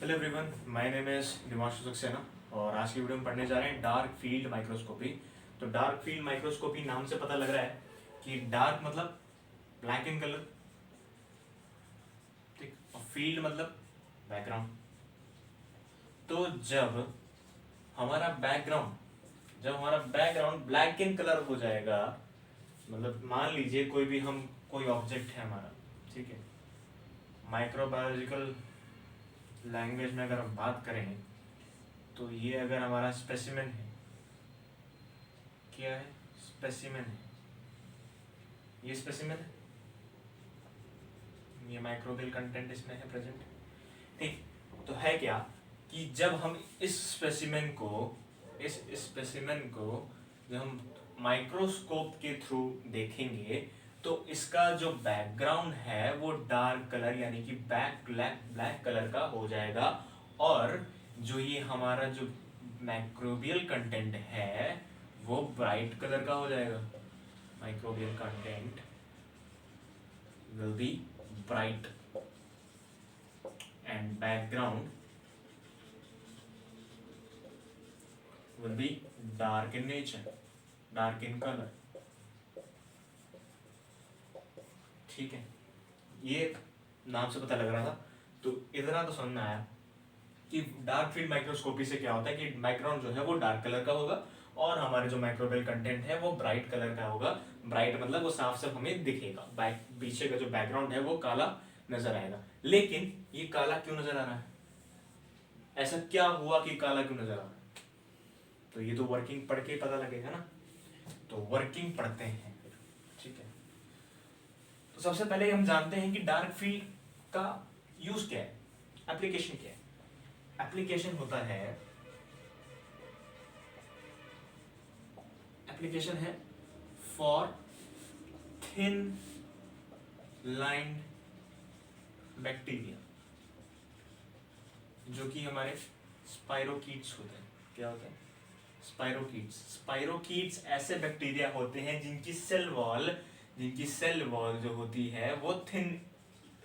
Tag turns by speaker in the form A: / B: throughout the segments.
A: Hello everyone, my name is Dimanshu Saxena और आज की वीडियो में पढ़ने जा रहे हैं डार्क फील्ड माइक्रोस्कोपी। तो डार्क फील्ड माइक्रोस्कोपी नाम से पता लग रहा है कि डार्क मतलब ब्लैक इन कलर, ठीक, और फील्ड मतलब बैकग्राउंड। तो जब हमारा बैकग्राउंड ब्लैक इन कलर हो जाएगा, मतलब मान लीजिए कोई ऑब्जेक्ट है हमारा, ठीक है, माइक्रोबायोलॉजिकल लैंग्वेज में अगर हम बात करें तो ये अगर हमारा स्पेसिमेन है, क्या है, स्पेसिमेन है, ये स्पेसिमेन है, ये माइक्रोबियल कंटेंट इसमें है प्रेजेंट, ठीक। तो है क्या कि जब हम इस स्पेसिमेन को जब हम माइक्रोस्कोप के थ्रू देखेंगे तो इसका जो बैकग्राउंड है वो डार्क कलर यानी कि ब्लैक कलर का हो जाएगा, और जो ये हमारा जो माइक्रोबियल कंटेंट है वो ब्राइट कलर का हो जाएगा। Microbial content will be bright and background will be dark in nature, dark in colour, ठीक है। ये नाम से पता लग रहा था, तो इतना तो समझ में आया कि डार्क फील्ड माइक्रोस्कोपी से क्या होता है कि बैकग्राउंड जो है वो डार्क कलर का होगा और हमारे जो माइक्रोबियल कंटेंट है वो ब्राइट कलर का होगा। ब्राइट मतलब वो साफ साफ हमें दिखेगा, पीछे का जो बैकग्राउंड है वो काला नजर आएगा। लेकिन ये काला क्यों नजर आ रहा है, ऐसा क्या हुआ कि काला क्यों नजर आ रहा है? तो ये तो वर्किंग पढ़ के पता लगेगा ना, तो वर्किंग पढ़ते हैं, ठीक है। तो सबसे पहले हम जानते हैं कि डार्क फील्ड का यूज क्या है, एप्लीकेशन क्या है। एप्लीकेशन है फॉर थिन लाइन्ड बैक्टीरिया, जो कि हमारे स्पाइरोकीट्स होते हैं। क्या होते हैं? स्पाइरोकीट्स ऐसे बैक्टीरिया होते हैं जिनकी सेल वॉल जो होती है वो थिन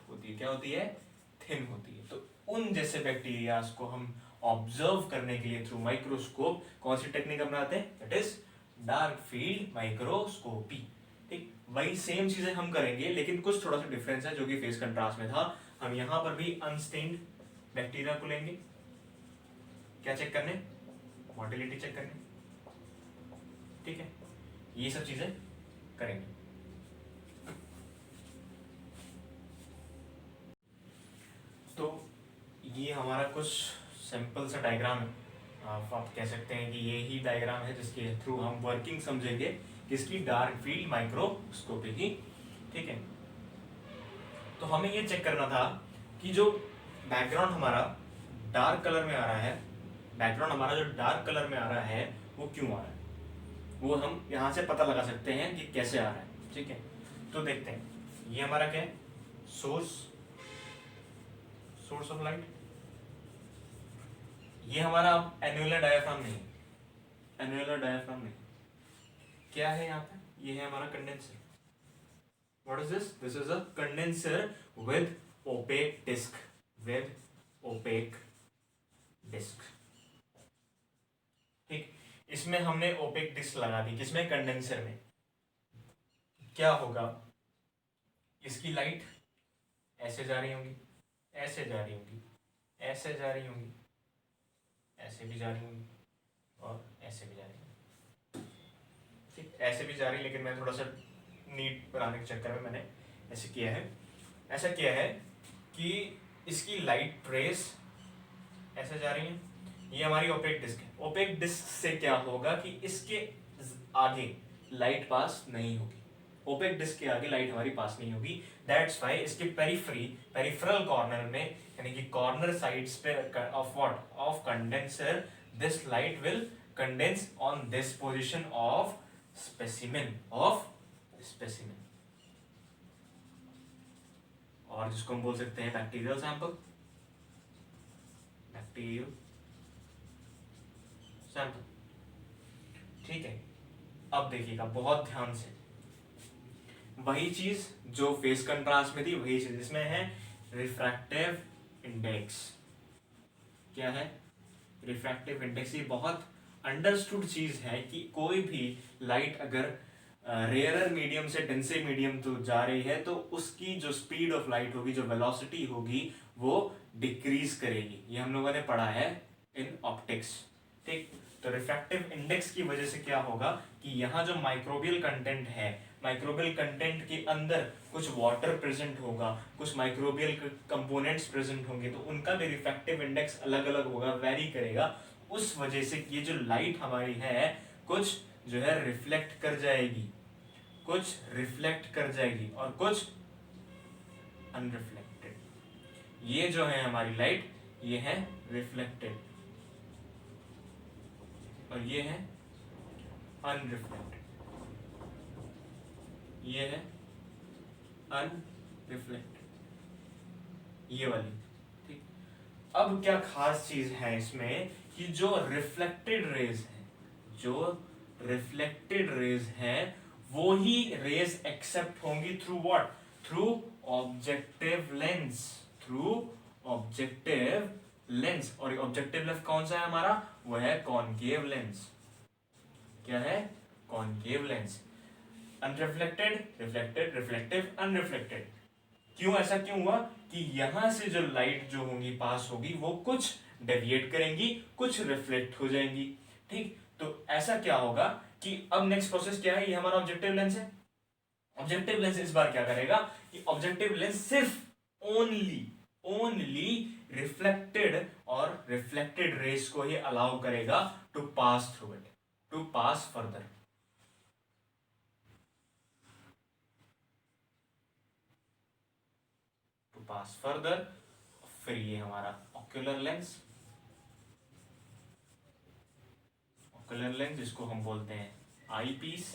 A: होती है। क्या होती है? थिन होती है। तो उन जैसे बैक्टीरियाज को हम ऑब्जर्व करने के लिए थ्रू माइक्रोस्कोप कौन सी टेक्निक अपनाते हैं? That is dark field microscopy, ठीक। वही सेम चीजें हम करेंगे लेकिन कुछ थोड़ा सा डिफरेंस है जो कि फेस कंट्रास्ट में था। हम यहां पर भी अनस्टेन्ड बैक्टीरिया को लेंगे, क्या चेक करने? मोटिलिटी चेक करने, ठीक है। ये सब चीजें करेंगे। तो ये हमारा कुछ सिंपल सा डायग्राम है, आप कह सकते हैं कि ये ही डायग्राम है जिसके थ्रू हम वर्किंग समझेंगे किसकी? डार्क फील्ड माइक्रोस्कोपी की, ठीक है। तो हमें ये चेक करना था कि जो बैकग्राउंड हमारा डार्क कलर में आ रहा है, वो क्यों आ रहा है, वो हम यहां से पता लगा सकते हैं कि कैसे आ रहा है, ठीक है। तो देखते हैं, ये हमारा क्या है? Source of light. ये हमारा एन्युलर डायफ्राम नहीं, क्या है यहाँ पे? ये है हमारा condenser. What is this? This is a condenser with opaque disc, ठीक। इसमें हमने ओपेक डिस्क लगा दी, किसमें? कंडेंसर में। क्या होगा? इसकी लाइट ऐसे जा रही होंगी, ऐसे जा रही होंगी, ऐसे जा रही होंगी, ऐसे भी जा रही होंगी और ऐसे भी जा रही होंगी, ठीक। ऐसे भी जा रही, लेकिन मैं थोड़ा सा नीट बनाने के चक्कर में मैंने ऐसे किया है। ऐसा किया है कि इसकी लाइट रेस ऐसे जा रही है। ये हमारी ओपेक डिस्क है। ओपेक डिस्क से क्या होगा कि इसके आगे लाइट पास नहीं होगी, ओपेक डिस्क के आगे लाइट हमारी पास नहीं होगी। दैट्स व्हाई इसके पेरिफेरल कॉर्नर में, यानी कि कॉर्नर साइड्स पे of condenser, this light will condense on this position of specimen, और जिसको हम बोल सकते हैं बैक्टीरियल सैंपल, ठीक है। अब देखिएगा बहुत ध्यान से, वही चीज जो फेस कंट्रास्ट में थी वही चीज इसमें है, रिफ्रैक्टिव इंडेक्स। क्या है? Refractive index. ये बहुत अंडरस्टूड चीज है कि कोई भी लाइट अगर रेयरर मीडियम से डेंसर मीडियम तो जा रही है तो उसकी जो स्पीड ऑफ लाइट होगी, जो वेलोसिटी होगी, वो डिक्रीज करेगी। ये हम लोगों ने पढ़ा है इन ऑप्टिक्स। ठीक, तो रिफ्रैक्टिव इंडेक्स की वजह से क्या होगा कि यहाँ जो माइक्रोबियल कंटेंट है, माइक्रोबियल कंटेंट के अंदर कुछ वाटर प्रेजेंट होगा, कुछ माइक्रोबियल कंपोनेंट्स प्रेजेंट होंगे, तो उनका भी रिफ्रैक्टिव इंडेक्स अलग अलग होगा, वेरी करेगा। उस वजह से ये जो लाइट हमारी है कुछ जो है रिफ्लेक्ट कर जाएगी, कुछ रिफ्लेक्ट कर जाएगी और कुछ अनरिफ्लेक्टेड। ये जो है हमारी लाइट, ये है रिफ्लेक्टेड और ये है अनरिफ्लेक्टेड, ये है अनरिफ्लेक्टेड, ये वाली। ठीक, अब क्या खास चीज है इसमें कि जो रिफ्लेक्टेड रेज है, जो रिफ्लेक्टेड रेज है वो ही रेज एक्सेप्ट होंगी through what? Through objective lens, through objective lens. और ऑब्जेक्टिव लेंस कौन सा है हमारा? वो है कॉनकेव लेंस। क्या है? Concave lens. Unreflected, reflected, reflective, unreflected. क्यों ऐसा क्यों हुआ कि यहां से जो लाइट जो होंगी पास होगी वो कुछ डेविएट करेंगी, कुछ रिफ्लेक्ट हो जाएंगी। ठीक, तो ऐसा क्या होगा कि अब नेक्स्ट प्रोसेस क्या है? ये हमारा ऑब्जेक्टिव लेंस है। ऑब्जेक्टिव लेंस इस बार क्या करेगा कि ऑब्जेक्टिव लेंस सिर्फ ओनली रिफ्लेक्टेड और रिफ्लेक्टेड रेस को ही अलाउ करेगा to pass through it, to pass further. To pass further. फिर ये हमारा ऑक्यूलर लेंस, ऑक्यूलर लेंस जिसको हम बोलते हैं आई पीस।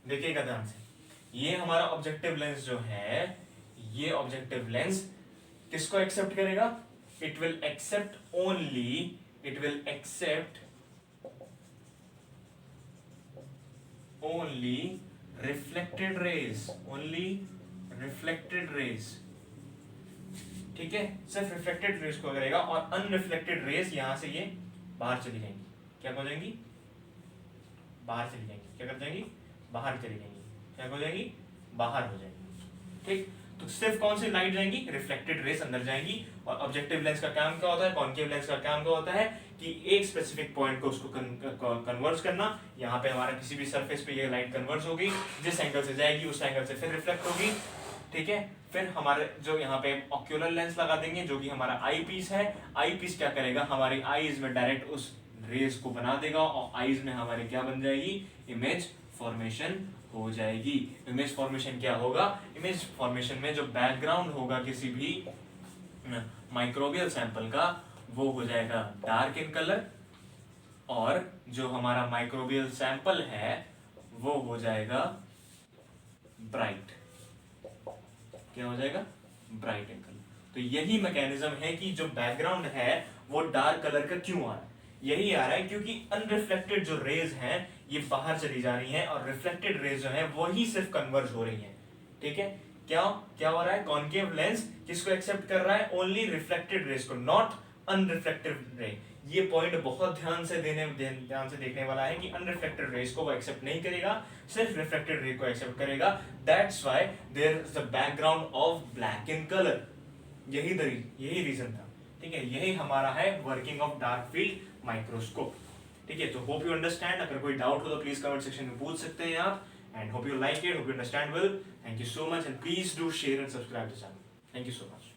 A: देखिएगा ध्यान से, ये हमारा ऑब्जेक्टिव लेंस जो है, ये ऑब्जेक्टिव लेंस किसको एक्सेप्ट करेगा? It will accept only, it will accept only reflected rays, only reflected rays. ठीक है, सिर्फ रिफ्लेक्टेड रेज को करेगा और अनरिफ्लेक्टेड रेज यहां से ये बाहर चली जाएंगी। क्या हो जाएंगी? बाहर चली जाएंगी। क्या कर जाएंगी? बाहर चली जाएंगी। क्या हो जाएंगी? बाहर हो जाएंगी। ठीक, तो सिर्फ कौन सी लाइट जाएंगी? रिफ्लेक्टेड रेस अंदर जाएंगी। और ऑब्जेक्टिव लेंस का काम क्या होता है? कॉनकेव लेंस का काम क्या होता है कि एक स्पेसिफिक पॉइंट को उसको कन्वर्ज करना। यहाँ पे हमारा किसी भी सरफेस पे ये लाइट कन्वर्ज होगी, जिस एंगल से जाएगी उस एंगल से फिर रिफ्लेक्ट होगी। ठीक है, फिर हमारे जो यहाँ पे ऑक्यूलर लेंस लगा देंगे जो कि हमारा आई पीस है। आई पीस क्या करेगा? हमारी आईज में डायरेक्ट उस रेस को बना देगा और आईज में हमारे क्या बन जाएगी? इमेज फॉर्मेशन हो जाएगी। इमेज फॉर्मेशन क्या होगा? इमेज फॉर्मेशन में जो बैकग्राउंड होगा किसी भी माइक्रोबियल सैंपल का, वो हो जाएगा डार्क इन कलर, और जो हमारा माइक्रोबियल सैंपल है वो हो जाएगा ब्राइट। क्या हो जाएगा? Bright in colour. तो यही मैकेनिज्म है कि जो बैकग्राउंड है वो डार्क कलर का क्यों आ रहा है। यही आ रहा है क्योंकि अनरिफ्लेक्टेड जो रेज हैं ये बाहर चली जा रही हैं और रिफ्लेक्टेड रेज जो है वही सिर्फ कन्वर्ज हो रही हैं। ठीक है, क्या क्या हो रहा है? कॉनकेव लेंस किसको एक्सेप्ट कर रहा है? ओनली रिफ्लेक्टेड रेज को, नॉट अनरिफ्लेक्टेड रे। ये पॉइंट बहुत ध्यान से देखने वाला है कि अनरिफ्लेक्टेड रेज को वो एक्सेप्ट नहीं करेगा, सिर्फ रिफ्लेक्टेड रे को एक्सेप्ट करेगा। That's why there is the background of black in colour. यही रीजन था। ठीक है, यही हमारा है working of dark field microscope. ठीक है, तो होप यू अंडरस्टैंड। अगर कोई डाउट हो तो प्लीज कमेंट सेक्शन में पूछ सकते हैं आप। And hope you like it, hope you understand well. Thank you so much and please do share and subscribe the channel. Thank you so much.